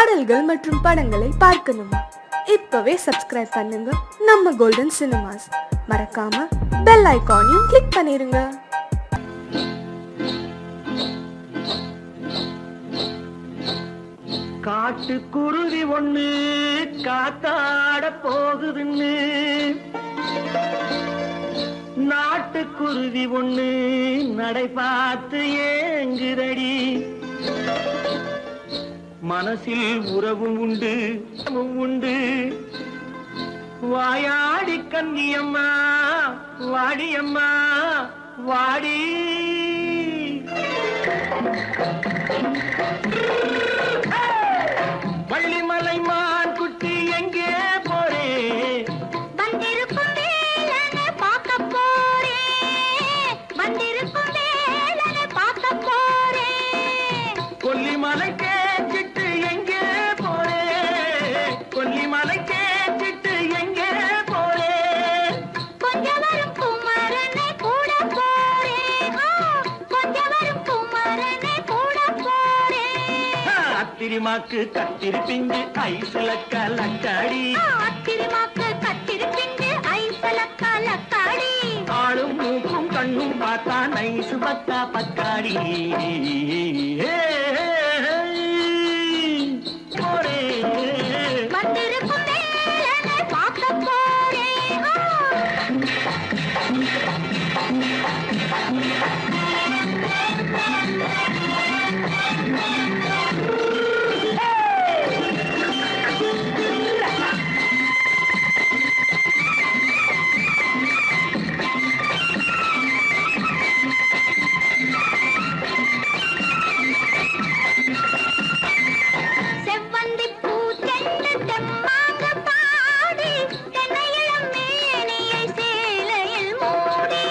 பாடல்கள் மற்றும் படங்களை பார்க்கணுமா? இப்பவே சப்ஸ்கிரைப் பண்ணுங்க நம்ம கோல்டன் சினிமாஸ். மறக்காம பெல் ஐகானையும் கிளிக் பண்ணிருங்க. காட்டு குருவி ஒண்ணு காத்தாட போகுதுன்னு, நாட்டுக்குருவி ஒண்ணு நடை பார்த்து ஏங்குதடி. மனசில் உறவும் உண்டு உண்டு. வாயாடி கன்னியம்மா வாடியம்மா வாடி. வள்ளிமலை மான் குட்டி எங்கே போறே? வந்திருக்கும் வேலனை பார்க்க போறேன், வந்திருக்கும் வேலனை பார்க்க போறேன். கொல்லிமலை கேட்டுட்டு எங்கே போறே? கொல்லிமலை கேட்டுட்டு எங்கே போறே? கொஞ்சம் வரும் குமரனை கூட போறேன், கொஞ்சம் வரும் குமரனை கூட போறேன். அத்திரிமாக்கு கத்திருப்பிஞ்சு ஐசுல கலக்காடி, அத்திரிமாக்கு கத்திருப்பிஞ்சு ஐசுல கலக்காடி. ஆளும் மூக்கும் கண்ணும் பார்த்தா நைசு பக்கா பக்காடி. வந்திருக்கும் வேலனை பார்க்க போறேன். செவ்வந்தி பூ தென்ன தெம்மாக பாடி, தென்னையிளம் மேனியை சேலையில் மூடி.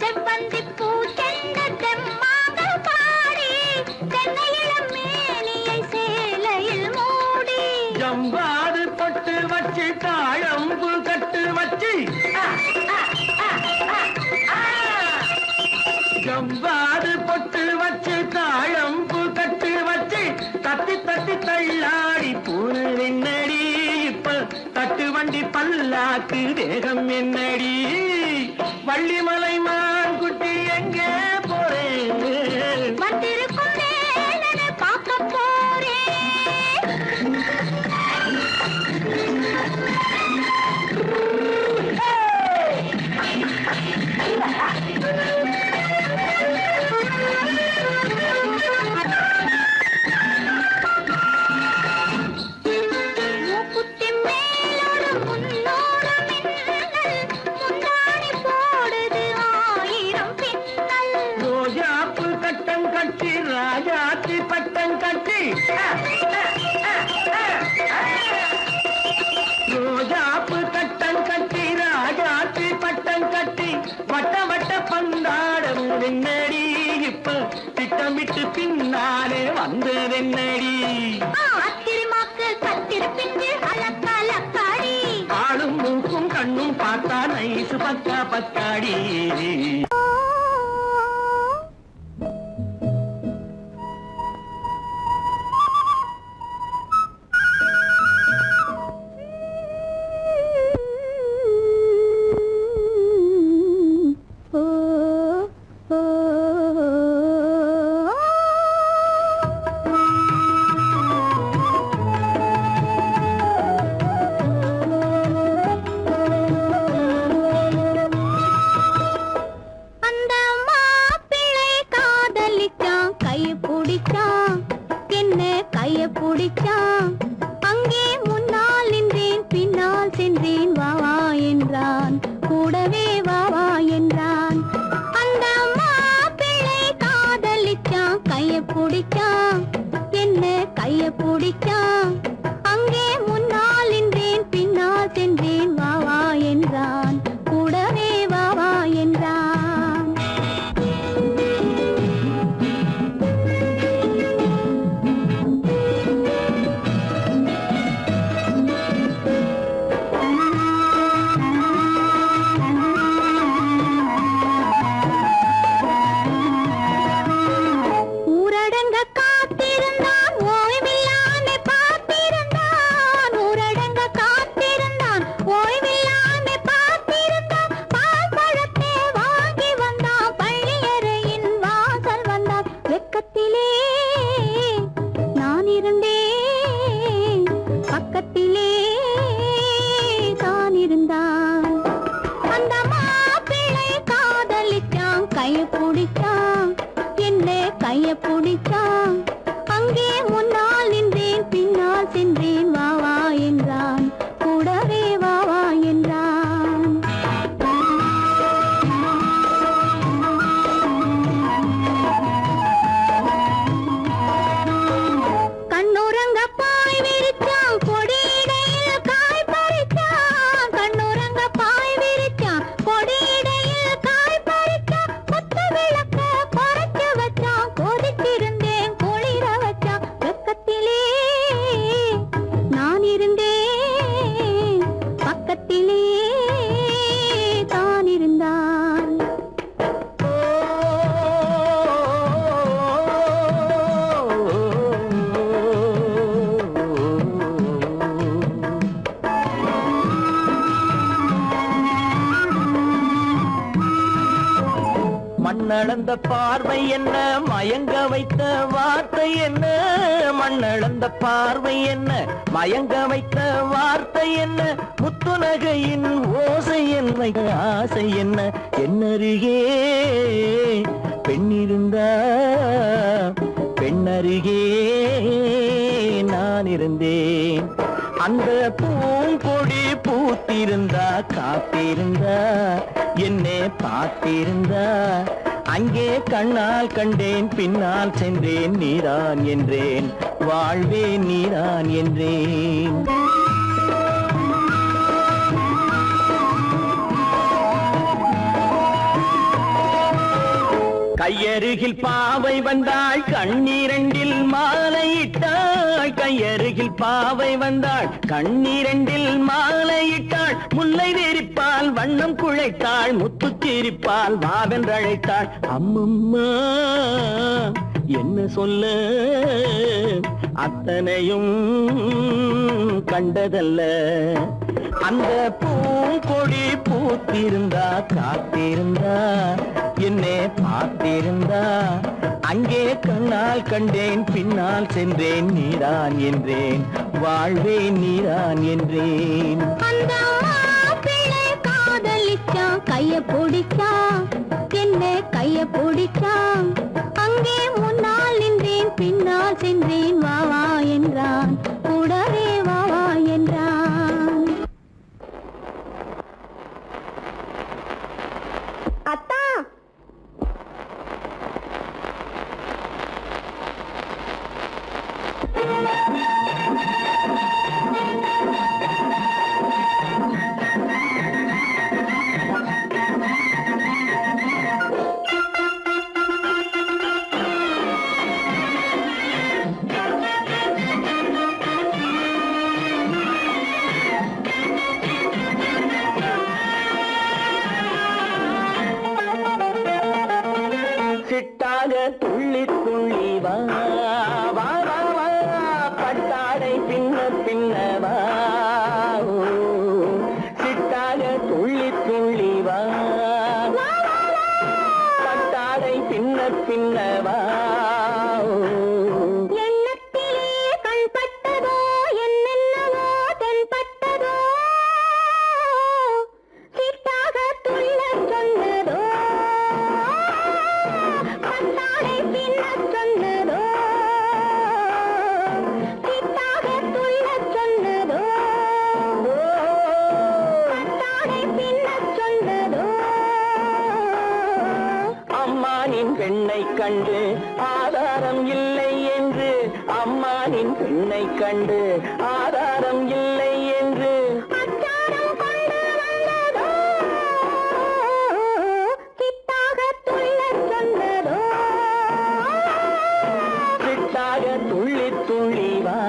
செவ்வந்தி பூ தென்ன தெம்மாக பாடி, தென்னையிளம் மேனியை சேலையில் மூடி. ஜம்பாது பொட்டு வச்சு தாழம்பு கட்டு வச்சு, ஜம்பாது பொட்டு வச்சு தாழம்பு கட்டு வச்சு, தட்டி தட்டி தள்ளாடி பூனு என்னடி. இப்ப தட்டு வண்டி பல்லாக்கு தேகம் என்னடி. வள்ளிமலை மான் குட்டி எங்கே போறேன்? வந்திருக்கும் வேலனை பார்க்க போறேன். மூக்குத்தி மேலோடு முன்னோடு மின்னல், முந்தாணி போடுது ஆயிரம் பின்னல். ரோஜாப்பு கட்டம் கட்டி ராஜாத்தி பட்டம் கட்டி, ரோஜாப்பு கட்டம் கட்டி ராஜாத்தி பட்டம் கட்டி, வட்ட வட்ட பந்தாடம் என்னடி. இப்ப திட்டமிட்டு பின்னாலே வந்ததென்னடி. அத்திரிமாக்கு கத்திருப்பிஞ்சு அலக்கலக்காடி. ஆளும் மூக்கும் கண்ணும் பார்த்தா நைசு பக்கா பக்காடி. அந்த மாப்பிள்ளை காதலிச்சான், கைய பிடிச்சான், என்ன கைய பிடிச்சான். அங்கே முன்னால் நின்றேன், பின்னால் சென்றேன், வா வா என்றான், கூடவே வா வா என்றான். அந்த மாப்பிள்ளை காதலிச்சான், கைய பிடிச்சான், என்ன கைய பிடிச்சான். அங்கே முன்னால் நின்றேன், பின்னால் சென்றேன், வா வா என்றான், கூடவே வா வா என்றான். ஊரடங்க காத்திருந்தான், ஓய்வில்லாம பார்த்து மண்ணளந்த பார்வை என்ன, மயங்க வைத்த வார்த்தை என்ன, மண்ணளந்த பார்வை என்ன, மயங்க வைத்த வார்த்தை என்ன, முத்துநகையின் ஓசை என்ன, ஆசை என்ன, என்னருகே பெண்ணிருந்தா பெண்ணருகே நான் இருந்தேன். அந்த பூங்கொடி பூத்திருந்தா காத்திருந்தா என்னை பார்த்திருந்தா அங்கே கண்ணால் கண்டேன் பின்னால் சென்றேன் நீதான் என்றேன் வாழ்வே நீதான் என்றேன். கையருகில் பாவை வந்தாள் கண்ணீரண்டில் மாலையிட்டாள், கையருகில் பாவை வந்தாள் கண்ணீரண்டில் மாலையிட்டாள், முல்லை வெறிப்பால் வண்ணம் குழைத்தாள், முத்துச்சிரிப்பால் வாவென்றழைத்தாள். அம்மம்மா என்ன சொல்ல அத்தனையும் கண்டதல்ல, அந்த பூங்கொடி பூத்திருந்தா காத்திருந்தா என்னை பார்த்திருந்தா அங்கே கண்ணால் கண்டேன் பின்னால் சென்றேன் நீதான் என்றேன் வாழ்வே நீதான் என்றேன். அந்த பிள்ளை காதலிச்சான் கைய பிடிச்சான், என்ன கைய பிடிச்சான், அங்கே முன்னால் நின்றேன் பின்னால் சென்றேன் வா வா என்றான், கூடவே வா வா என்றான். அத்தா சிட்டாக துள்ளி துள்ளி வா வா வா வா, பட்டாடை பின்ன பின்ன வா, சிட்டாக துள்ளி துள்ளி வா, பட்டாடை பின்ன பின்ன வா. எண்ணத்திலே கண்பட்டதோ என்னென்னவோ தென்பட்டதோ, சிட்டாக துள்ள சொன்னதோ, பட்டாடை பின்ன சொன்னதோ, சிட்டாக துள்ள சொன்னதோ, பட்டாடை பின்ன சொன்னதோ. அம்மானின் பெண்ணை கண்டு ஆதாரம் இல்லை என்று, அம்மானின் பெண்ணை கண்டு ஆதாரம் இல்லை என்று அச்சாரம் கொண்டு வந்ததோ, சிட்டாக துள்ள சொன்னதோ, சிட்டாக துள்ளி துள்ளி வா.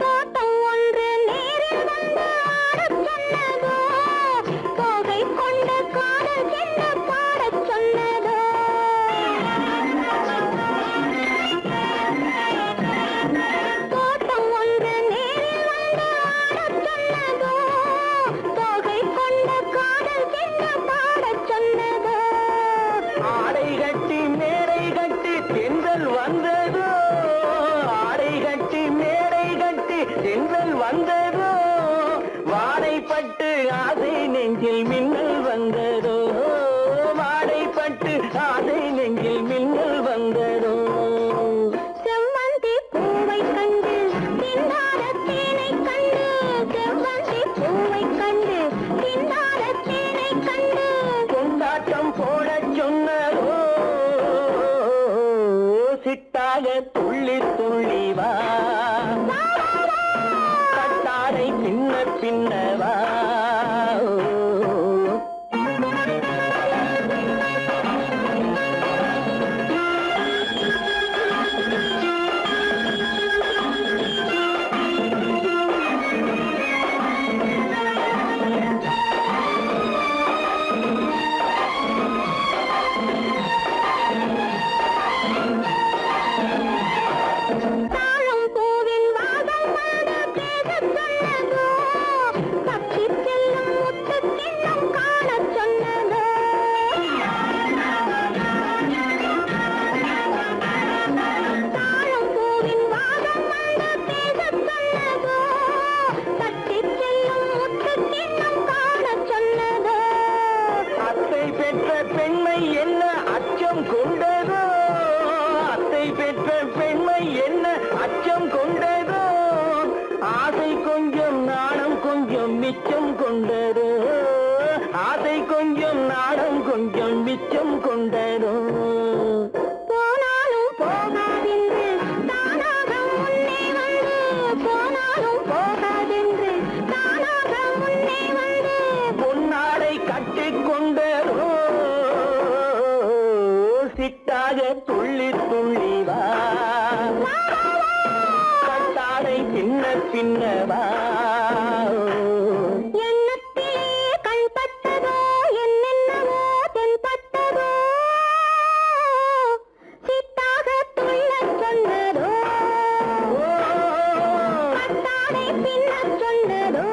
தோட்டம் ஒன்று நேரில் வந்து ஆடச் சொன்னதோ, தோகை கொண்ட காதல் என்ன பாடச் சொன்னதோ, தோட்டம் ஒன்று நேரில் வந்து ஆடச் சொன்னதோ, தோகை கொண்ட காதல் என்ன பாடச் சொன்னதோ. ஆடை கட்டி மேடை கட்டி தென்றல் வந்ததோ, ஆடை கட்டி மேடை கட்டி தென்றல் வந்ததோ, வாடைப்பட்டு ஆசை நெஞ்சில் மின்னல் வந்ததோ, வாடைப்பட்டு ஆசை நெஞ்சில் மின்னல் வந்ததோ. செவ்வந்தி பூவை கண்டு தின்னாத தேனை கண்டு, செவ்வந்தி பூவை கண்டு தின்னாத தேனை கண்டு, கொண்டாட்டம் போடச் சொன்னதோ, சிட்டாக துள்ளி துள்ளி வா, கட்டாடை பின்ன பின்ன வா. பெற்ற பெண்மை என்ன அச்சம் கொண்டதோ, அத்தை பெற்ற பெண்மை என்ன அச்சம் கொண்டதோ, ஆசை கொஞ்சம் நாணம் கொஞ்சம் மிச்சம் கொண்டதோ, ஆசை கொஞ்சம் நாணம் கொஞ்சம் மிச்சம் கொண்டதோ. போனாலும் போகாதென்று தானாக முன்னே வந்து, போனாலும் போகாதென்று தானாக முன்னே வந்து, பொன்னாடை கட்டிக்கொண்டதோ, சிட்டாக துள்ளி துள்ளி வா, கட்டாடை பின்ன பின்னவா. எண்ணத்திலே கண்பட்டதோ என்னென்னவோ தென்பட்டதோ, சித்தாக துள்ளச் சொன்னதோ, கட்டாடை பின்னச் சொன்னதோ.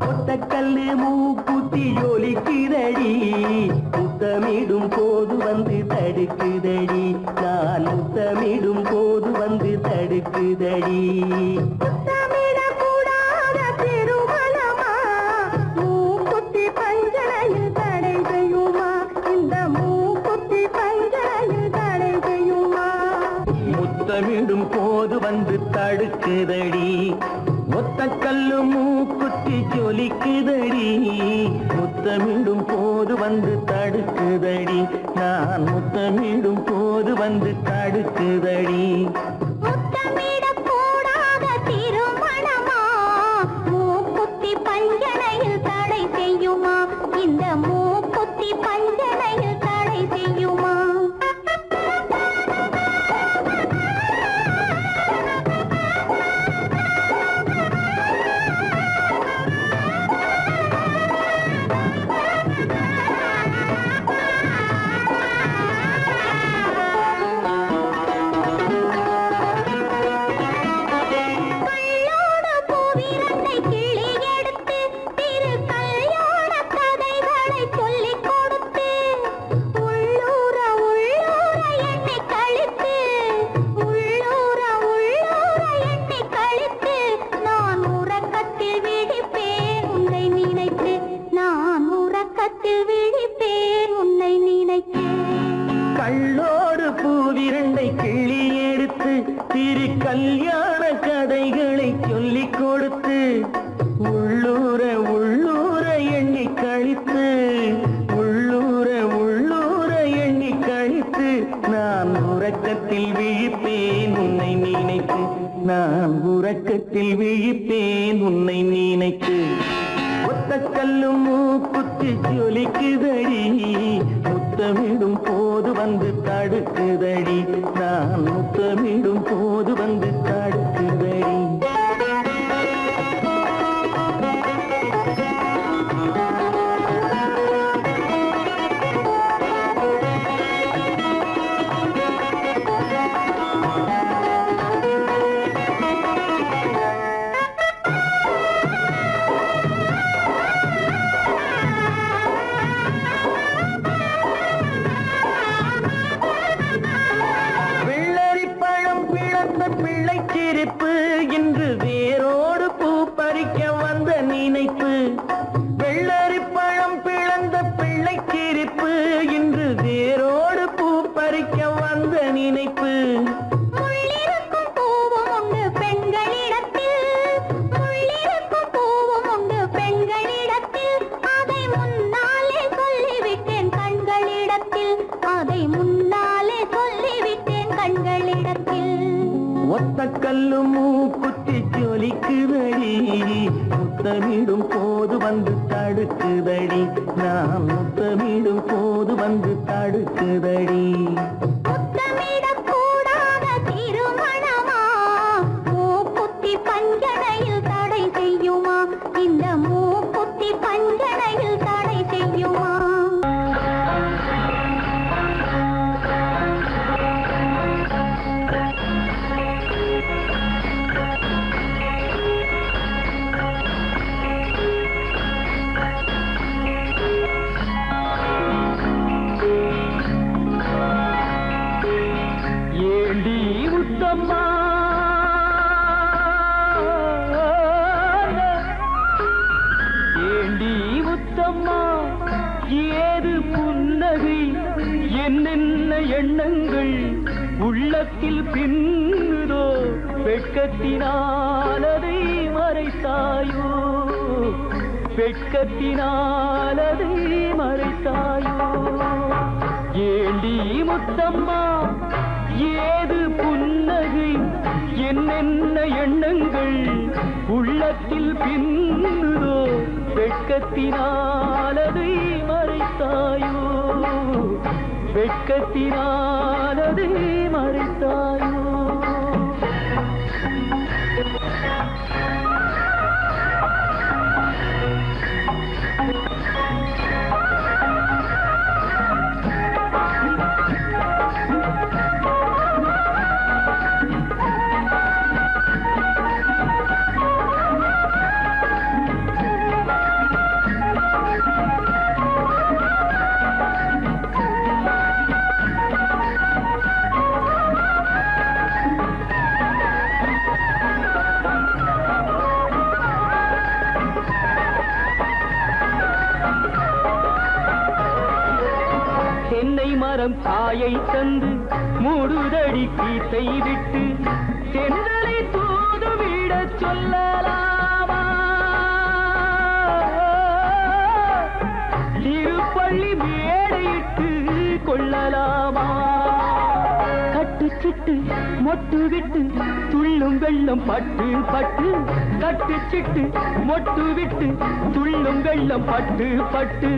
ஒத்தக்கல்லு மூக்குத்தி ஜொலிக்குதடி, முத்தமிடும் போது வந்து தடுக்குதடி, நான் முத்தமிடும் போது வந்து தடுக்குதடி. முத்தமிடக்கூடாத திருமணமா, மூக்குத்தி பஞ்சனையில் தடை செய்யுமா, இந்த மூக்குத்தி பஞ்சனையில் தடை செய்யுமா. முத்தமிடும் போது வந்து தடுக்குதடி, ஒத்தக்கல்லு மூக்குத்தி ஜொலிக்குதடி, முத்தமிடும் போது வந்து தடுக்குதடி, நான் முத்தமிடும் போது வந்து தடுக்குதடி. முத்தமிடக்கூடாத திருமணமா, மூக்குத்தி பஞ்சனையில் தடை செய்யுமா, இந்த மூக்குத்தி பஞ்சனையில் தடை செய்யுமா. கள்ளோடு பூவிரண்டை கிள்ளி எடுத்து, திரு கல்யாண கதைகளை சொல்லிக் கொடுத்து, உள்ளூர உள்ளூர எண்ணி கழித்து, உள்ளூர உள்ளூர எண்ணி கழித்து, நான் உறக்கத்தில் விழிப்பேன் உன்னை நினைத்து, நான் உறக்கத்தில் விழிப்பேன் உன்னை நினைத்து. கள்ளோடு பூவிரண்டை கிள்ளி எடுத்து, திரு கல்யாண கதைகளை சொல்லிக் கொடுத்து, உள்ளூர உள்ளூர எண்ணி கழித்து, உள்ளூர உள்ளூர எண்ணி கழித்து, நான் உறக்கத்தில் விழிப்பேன் உன்னை நினைத்து, நான் உறக்கத்தில் விழிப்பேன் உன்னை நினைத்து. ஒத்தக்கல்லும் மூக்குத்தி ஜொலிக்குதடி, முத்தமிடும் போது வந்து தடுக்குதடி, நான் முத்தமிடும் போது வந்து தடுக்குதடி. வெள்ளரிப்பழம் பிளந்த பிள்ளை சிரிப்பு, இன்று வேரோடு பூ பறிக்க வந்த நினைப்பு. வெள்ளரிப்பழம் பிளந்த பிள்ளை சிரிப்பு, இன்று வேரோடு பூ பறிக்க வந்த நினைப்பு. முள்ளிருக்கும் பூவும் உண்டு பெண்களிடத்தில், முள்ளிருக்கும் பூவும் உண்டு பெண்களிடத்தில், அதை முன்னாலே சொல்லிவிட்டேன் கண்களிடத்தில், அதை முன்னாலே சொல்லிவிட்டேன் கண்களிடத்தில். ஒத்தக்கல்லு மூக்குத்தி ஜொலிக்குதடி, முத்தமிடும் போது வந்து தடுக்குதடி நான் முத்தமிடும் போது வந்து தடுக்குதடி முத்தமிடக்கூடாத திருமணமா மூக்குத்தி பஞ்சனையில் தடை செய்யுமா இந்த மூக்குத்தி பஞ்சனையில் தடை செய்யுமா ஏண்டி முத்தம்மா ஏண்டி முத்தம்மா ஏது புன்னகை என்னென்ன எண்ணங்கள் உள்ளத்தில் பின்னுதோ வெட்கத்தினால் அதை மறைத்தாயோ வெட்கத்தினால் அதை மறைத்தாயோ ஏண்டி முத்தம்மா ஏது புன்னகை என்னென்ன எண்ணங்கள் உள்ளத்தில் பின்னுதோ வெட்கத்தினால் அதை மறைத்தாயோ வெட்கத்தினால் அதை மறைத்தாயோ தென்னை மரம் காயை தந்து மூடுதடி கீத்தை விட்டு தென்றலை தூதுவிட சொல்லலாமா திருப்பள்ளி மேடையிட்டு கொள்ளலாமா கட்டுச்சிட்டு மொட்டு விட்டு துள்ளும் வெள்ளம் பட்டு பட்டு கட்டுச்சிட்டு மொட்டு விட்டு துள்ளும் வெள்ளம் பட்டு பட்டு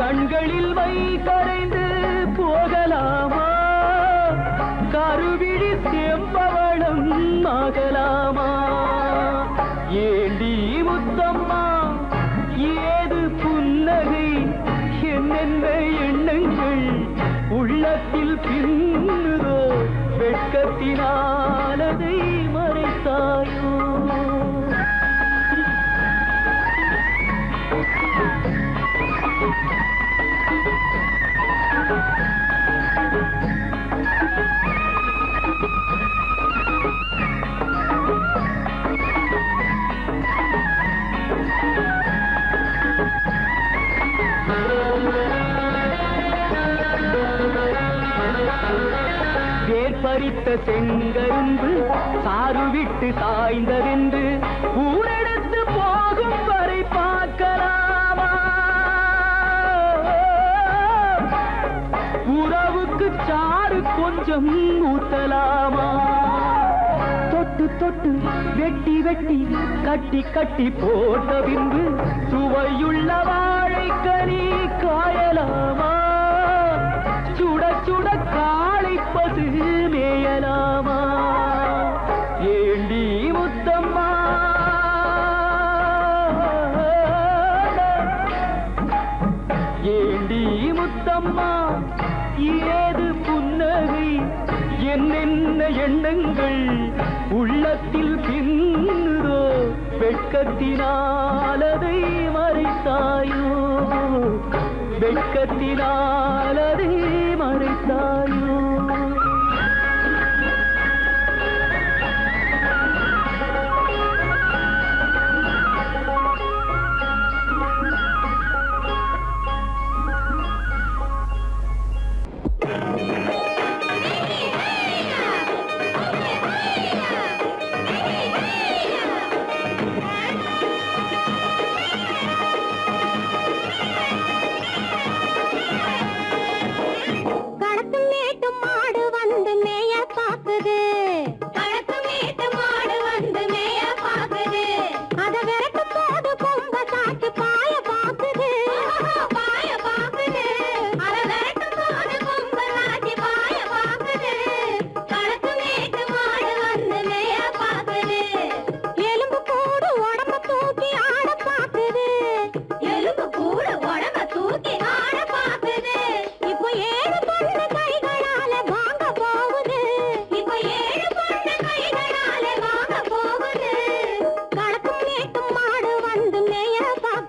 கண்களில் மை கரைந்து போகலாமா கருவிழி செம்பவளம் ஆகலாமா ஏண்டி முத்தம்மா ஏது புன்னகை என்னென்ன எண்ணங்கள் உள்ளத்தில் பின்னுதோ வெட்கத்தினால் அதை மறைத்தாயோ வேர்பறித்த செங்கரும்பு சாறு விட்டு சாய்ந்ததென்று ஊரெடுத்து போகும் வரை பார்க்கலாமா உறவுக்கு சாறு கொஞ்சம் ஊத்தலாமா தொட்டு தொட்டு வெட்டி வெட்டி கட்டி கட்டி போட்ட பின்பு சுவையுள்ள வாழைக்கனி காயலாமா சுட சுட காளை பசு மேயலாமா ஏண்டி முத்தம்மா ஏண்டி முத்தம்மா ஏது புன்னகை என்னென்ன எண்ணங்கள் உள்ளத்தில் பின்னுதோ வெட்கத்தினால் அதை மறைத்தாயோ வெட்கத்தினால் அதை மறைத்தாயோ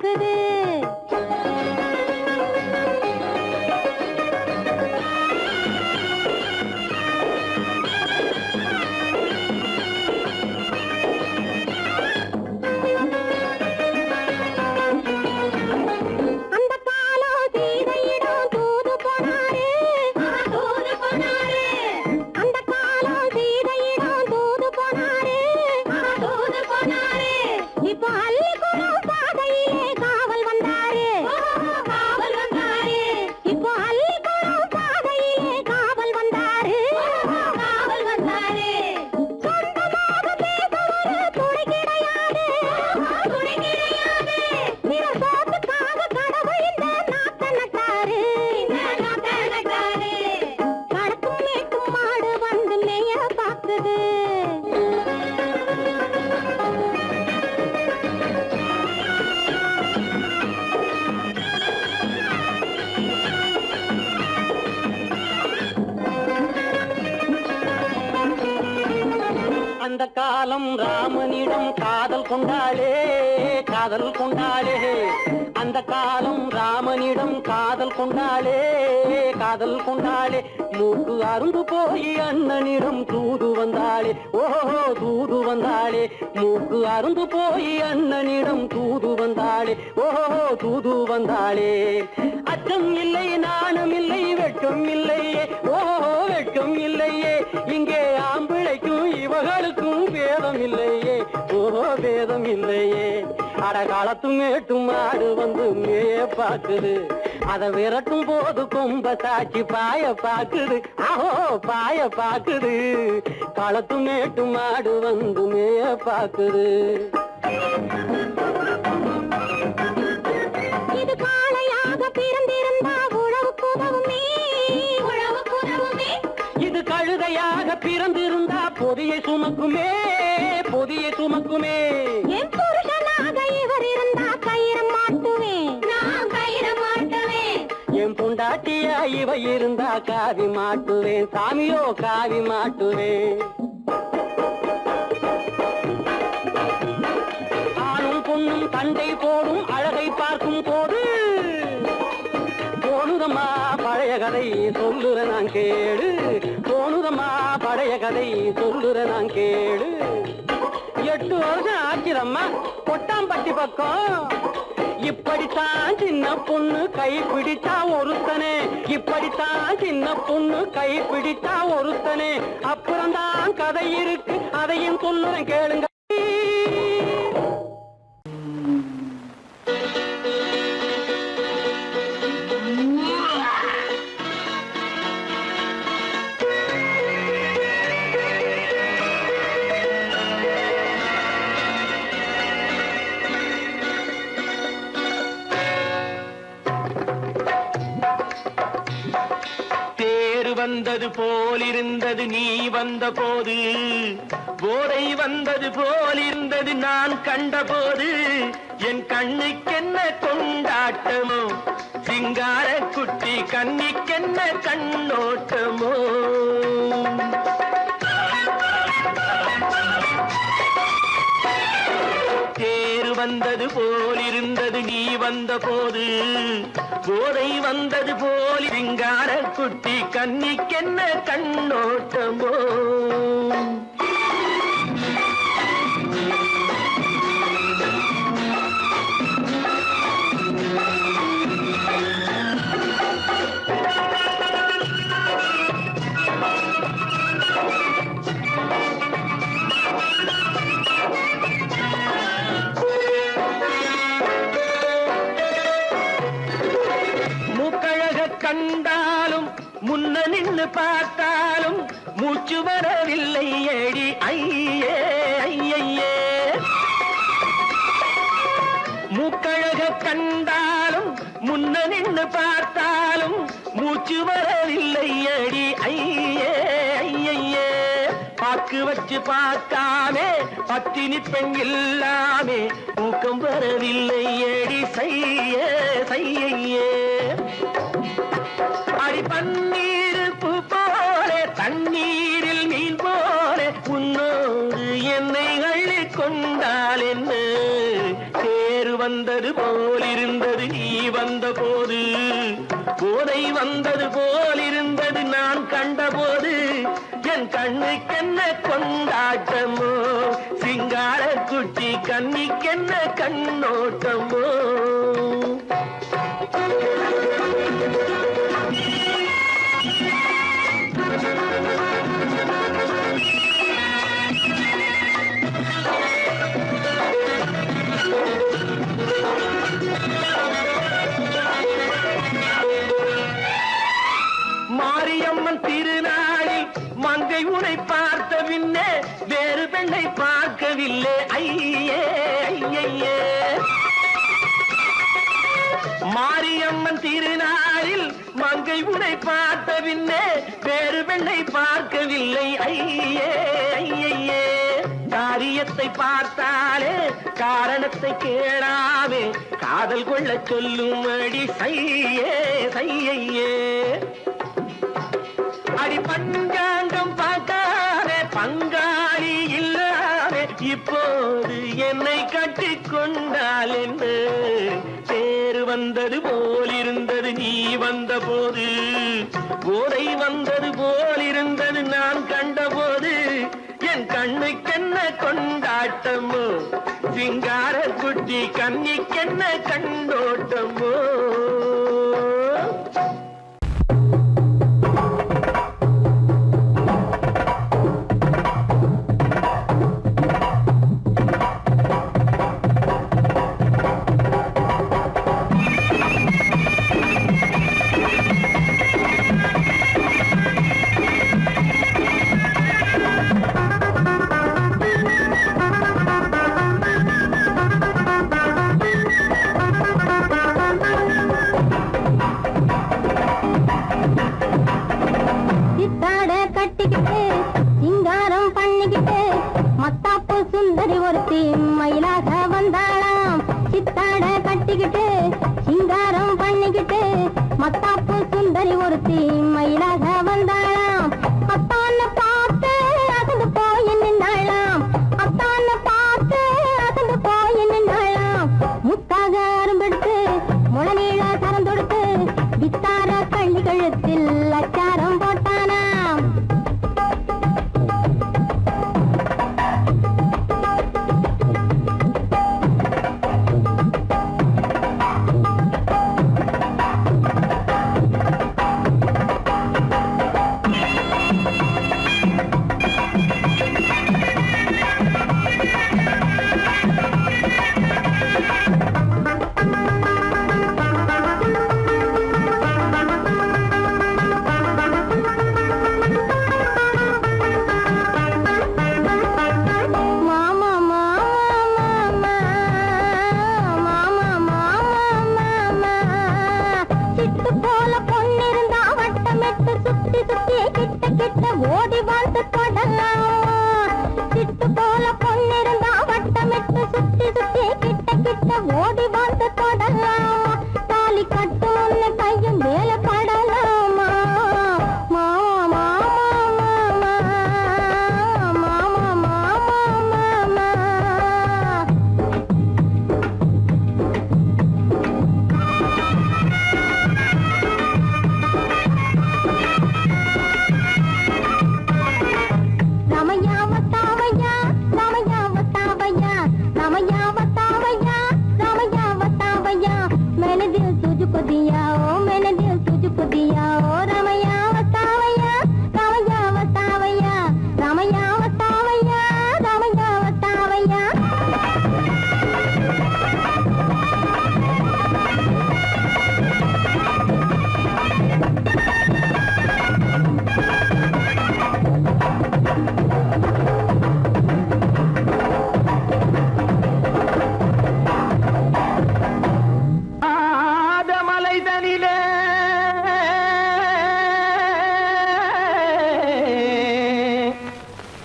பாக்குது. அந்த காலம் சீதையிடம் தூது போனாரு. அந்த காலம் சீதையிடம் தூது போனாரு. இப்போ அள்ளிக்குளம் பாதையிலே காவல் வந்தாரு. இப்போ அள்ளிக்குளம் பாதையிலே காவல் வந்தாரு. சொந்தமாக பேச ஒரு துணை கிடையாது. நிறம் சோத்துக்காக கடவுள் இந்த நாட்டை நட்டாரு. கடக்கும் மேட்டும் மாடு வந்து மேய பாக்குது. அந்த காலம் ராமனிடம் காதல் கொண்டாளே காதல் கொண்டாளே. அந்த காலம் ராமனிடம் காதல் கொண்டாளே காதல் கொண்டாளே. மூக்கு அருந்து போய் அண்ணனிடம் தூது வந்தாளே. ஓஹோ தூது வந்தாளே. மூக்கு அருந்து போய் அண்ணனிடம் தூது வந்தாளே. ஓஹோ தூது வந்தாளே. அச்சம் இல்லை நாணம் இல்லை வெட்கம் இல்லையே. ஓஹோ வெட்கம் இல்லையே. இங்கே ஆம்பிளைக்கும் இவர்களுக்கும் வேதம் இல்லையே. ஓஹோ வேதம் இல்லையே. அடகாலத்து மேட்டும் மாடு வந்து மேய பாக்குது. அதை விரட்டும் போது கொம்ப சாட்சி பாய பாக்குது. ஆஹோ பாய பாக்குது. களத்து மேட்டும் மாடு வந்து மேய பாக்குது. இது காளையாக பிறந்திருந்தா உழவுக்கு உதவுமே. இது கழுதையாக பிறந்திருந்தா பொதியை சுமக்குமே பொதியை சுமக்குமே. என் புருஷனாக இவர் இருந்தா கயிறம் மாட்டுவேன். நான் கயிறம் மாட்டுவேன். என் பொண்டாட்டியா இவ இருந்தா காவி மாட்டுவேன். சாமியோ காவி மாட்டுவேன். ஆணும் பொண்ணும் சண்டை போடும் அழகை பார்க்கும் போது தோணுதம்மா பழைய கதை சொல்லுற நான் கேடு. தோணுதம்மா பழைய கதை சொல்லுற நான் கேடு. 8 வருஷம் ஆச்சுதம்மா கொட்டாம்பட்டி பக்கம். இப்படித்தான் சின்ன பொண்ணு கை பிடித்தா ஒருத்தனே. இப்படித்தான் சின்ன பொண்ணு கை பிடித்தா ஒருத்தனே. அப்புறம்தான் கதை இருக்கு அதையும் சொல்லுறேன் கேளுங்க. வந்தது போலிருந்தது நீ வந்த போது. போதை வந்தது போலிருந்தது நான் கண்டபோது. என் கண்ணுக்கென்ன கொண்டாட்டமோ சிங்கார குட்டி கண்ணிக்கென்ன கண்ணோட்டமோ. தேர் வந்தது போலிருந்தது நீ வந்த போது. போதை வந்தது போல் சிங்கார குட்டி கண்ணிக்கென்ன கண்ணோட்டமோ. கண்டாலும் முன்ன நின்னு பார்த்தாலும் மூச்சு வரவில்லை ஏடி ஐயே ஐயே. மூக்கழக கண்டாலும் முன்ன நின்னு பார்த்தாலும் மூச்சு வரவில்லை ஏடி ஐயே ஐயே. பாக்கு வச்சு பார்க்காமே பத்தினி பெண் இல்லாமே தூக்கம் வரவில்லை ஏடி செய்ய செய்யே. அடி பன்னீர் பூ போல தண்ணீரில் மீன் போல உன்னோடு என்னை அள்ளி கொண்டால் என்ன. தேர் வந்தது வந்தது போலிருந்தது நீ வந்த போது, போதை வந்தது போலிருந்தது நான் கண்டபோது, என் கண்ணுக்கென்ன கொண்டாட்டமோ, சிங்கார குட்டி கண்ணிக்கென்ன கண்ணோட்டமோ. மாரியம்மன் திருநாளில் மங்கை உனை பார்த்த பின்னே வேறு பெண்ணை பார்க்கவில்லை ஐயே ஐயே. மாரியம்மன் திருநாளில் மங்கை உனை பார்த்த பின்னே வேறு பெண்ணை பார்க்கவில்லை ஐயே ஐயே. காரியத்தை பார்த்தாலே காரணத்தை கேளாமே காதல் கொள்ள சொல்லும் அடி சையே சையே. அடி பஞ்சாங்கம் பார்க்காதே பங்காளி இல்லாதே இப்போது என்னை கட்டிக் கொண்டால் என்று பேரு வந்தது போலிருந்தது நீ வந்த போது, போதை வந்தது போலிருந்தது நான் கண்டபோது, என் கண்ணுக்கென்ன கொண்டாட்டமோ, சிங்கார குட்டி கண்ணிக்கென்ன கண்டோட்டமோ. சுந்தரி ஒருத்தி மயிலாக வந்தாளாம். சித்தாட கட்டிக்கிட்டு சிங்காரம் பண்ணிக்கிட்டு மத்தாப்பு சுந்தரி ஒருத்தி மயிலாக வந்தாளாம். அத்தான பார்த்து அசந்து போய் நின்றாளாம். அத்தான பார்த்து அசந்து போய் நின்றாளாம். முத்தாக அரும்பெடுத்து முளநீள சரந்தொடுத்து வித்தார கள்ளி கழுத்தில் அச்சாரம் போட்டானாம். ஓடி வந்து தொடலாம். சிட்டு போல பொண்ணிருந்தா வட்டமிட்டு சுத்தி சுத்தி கிட்ட கிட்ட ஓடி வந்து தொடலாம். தாலி கட்டு முன்ன கையும் வேலை படலாமா. மாமா மாமா மாமா மாமா மாமா.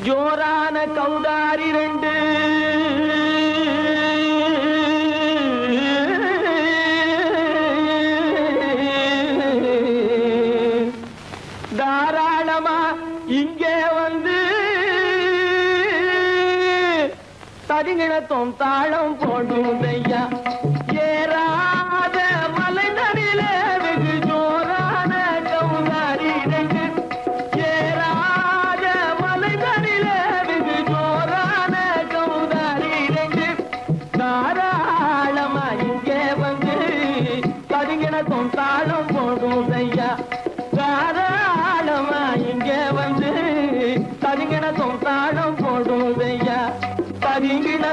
ஜோரான கௌதாரி ரெண்டு தாராளமா இங்கே வந்து தரிங்கிணத்தும் தாளம் போடும் ஐயா. ஏ தாளம் போடும் ஐயா தாராளமா இங்க வந்து தரிங்கின தாளம் போடும் ஐயா தரிங்கின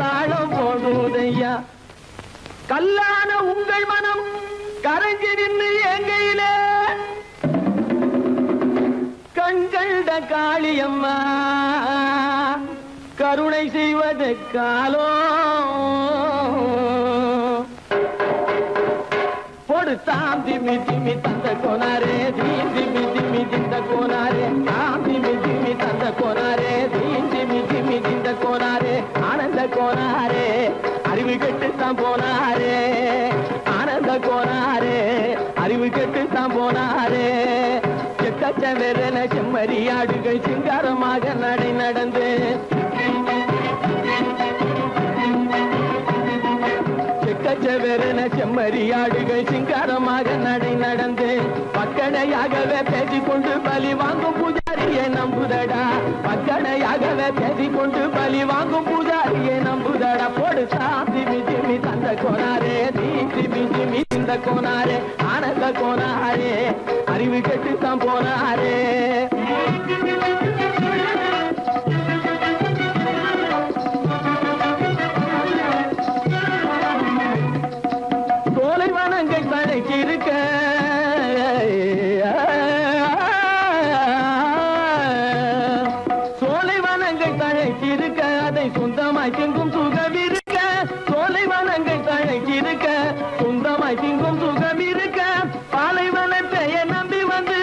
தாளம் போடும் ஐயா கல்லான உங்கள் மனம் கரைஞ்சி நின்று எங்கையிலே கண்கண்ட காளியம்மா கருணை செய்வது காலோ தாம் திமி திமி தந்த கோனாரே தீம் திமி திமி திந்த கோனாரே தாம் திமி திமி தந்த கோனாரே தீம் திமி திமி திந்த கோனாரே ஆனந்த கோனாரே அறிவு கெட்டு தான் போனாரே ஆனந்த கோனாரே அறிவு கெட்டு தான் போனாரே செக்கச்சவென செம்மறியாடுகள் சிங்காரமாக நடை நடந்து செக்கச்சவென செம்மறியாடுகள் சிங்காரமாக நடை நடந்து பக்கடையாகவே பேசிக்கொண்டு பலி வாங்கும் பூஜாரியை நம்புதடா பக்கடையாகவே பேசிக்கொண்டு பலி வாங்கும் பூஜாரியை நம்புதடா போடு திமி திமி தந்த கோனாரே திமி திமி இந்த கோனாரே ஆனந்த கோனாரே அறிவு கெட்டு தான் போனாரே சோலைவனங்கள் தழைச்சிருக்க சோலைவனங்கள் தழைச்சிருக்க அதை சொந்தமாய் திங்கும் சுகம் இருக்க சோலைவனங்கள் தழைச்சிருக்க சொந்தமாய் திங்கும் சுகம் இருக்க பாலைவனத்தை நம்பி வந்து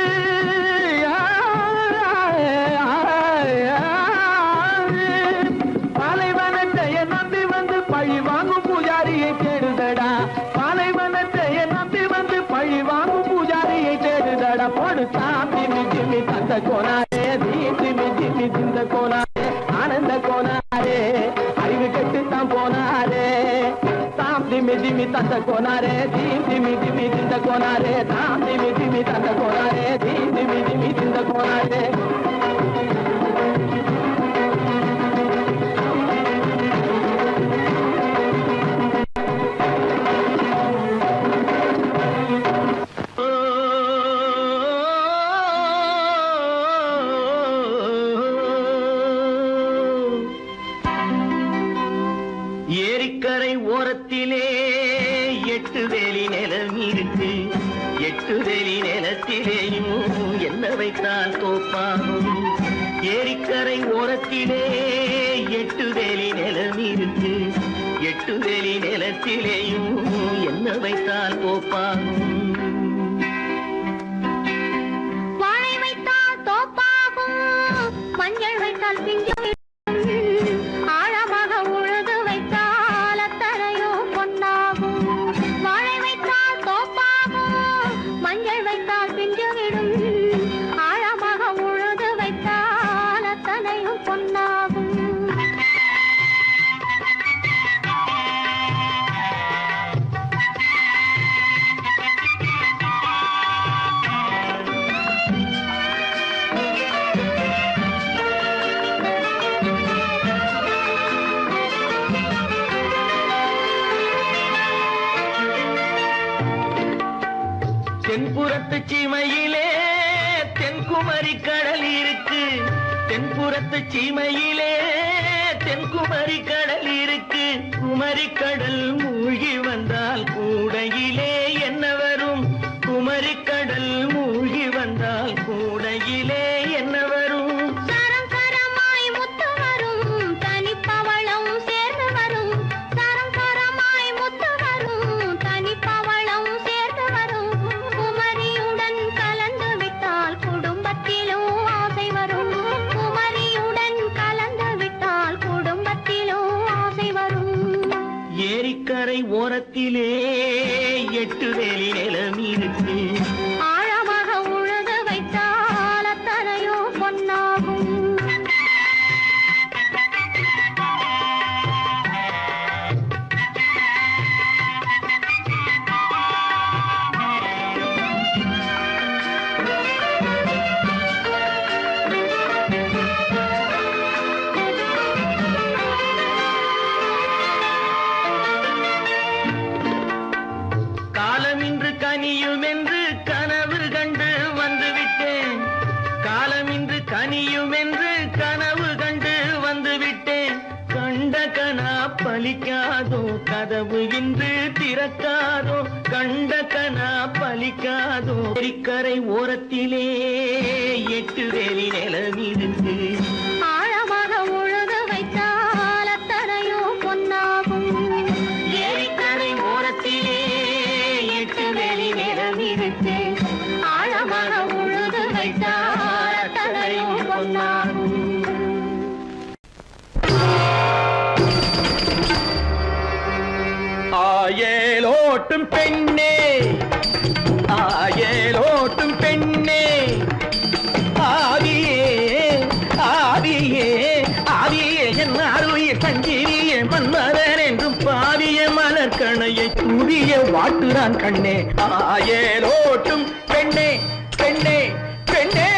பாலைவனத்தை நம்பி வந்து பழி வாங்கும் பூஜாரியை தேடுதடா பாலைவனத்தை நம்பி வந்து பழி வாங்கும் பூஜாரியை தேடுதடா போடு திமி திமி தந்த கோனாரே திமி திமி திந்த கோனாரே ஆனந்த கோனாரே அறிவு கெட்டு தான் போனாரே தாம் திமி திமி தந்த கோனாரே திமி திமி திந்த கோனாரே தாம் திமி திமி தந்த கோனாரே திமி திமி திந்த கோனாரே ஏரிக்கரை ஓரத்திலே 8 வேலி நிலம் இருக்கு 8 வேலி நிலத்திலேயும் என்ன வைத்தால் தோப்பாகும் ஏரிக்கரை ஓரத்திலே 8 வேலி நிலம் இருக்கு 8 வேலி நிலத்திலேயும் என்ன வைத்தால் தோப்பாகும் வாழை வைத்தால் தோப்பாகும் மஞ்சள் வைத்தால் பிஞ்சு ஆழமாக உழுது வைத்தால் அத்தனையோ பொன்னாகும் வாழை வைத்தால் தோப்பாகும் மஞ்சள் வைத்தால் பிஞ்சு விடும் ஆழமாக உழுது வைத்தால் அத்தனையும் பொன்னாகும் தென்புறத்து சீமையிலே தென்குமரி கடல் இருக்கு தென்புறத்து சீமையிலே தென்குமரி கடல் இருக்கு குமரி கடல் மூழ்கி வந்தால் கூடையிலே என்ன வரும் குமரி கடல் மூழ்கி வந்தால் கூடையிலே என்ன வரும் சரம் சரமாய் முத்து வரும் தனிப்பவளம் சேர்ந்து வரும் சரம் சரமாய் முத்து வரும் தனிப்பவளம் சேர்ந்து வரும் குமரியுடன் கலந்து விட்டால் குடும்பத்திலும் ஆசை வரும் குமரியுடன் கலந்து விட்டால் குடும்பத்திலும் ஆசை வரும் ஏரிக்கரை ஓரத்திலே 8 வேலி நிலம் இருக்கு ஆழமாக உழுது வைத்தால் அத்தனையோ பொன்னாகும் காலம் இன்று கனி கதவு இன்று திறக்காதோ, கண்ட கனா பலிக்காதோ. கரை ஓரத்திலே 8 வேலி நிலமிருக்கு. ஆழமாக உழுது வைத்தால் அத்தனையோ பொன்னாகும். ஏரிக்கரை ஓரத்திலே 8 வேலி நிலமிருக்கு. ஆழமாக உழுது வைத்தால் அத்தனையோ பொன்னாகும். ஆயலோட்டும் பெண்ணே, ஆயலோட்டும் பெண்ணே, ஆதியே ஆதியே ஆதியே என் அருவிய சஞ்சீரியே மன்மதன் என்றும் பாதிய மலர்கணையை துரிய வாட்டுறான் கண்ணே. ஆயலோட்டும் பெண்ணே பெண்ணே பெண்ணே.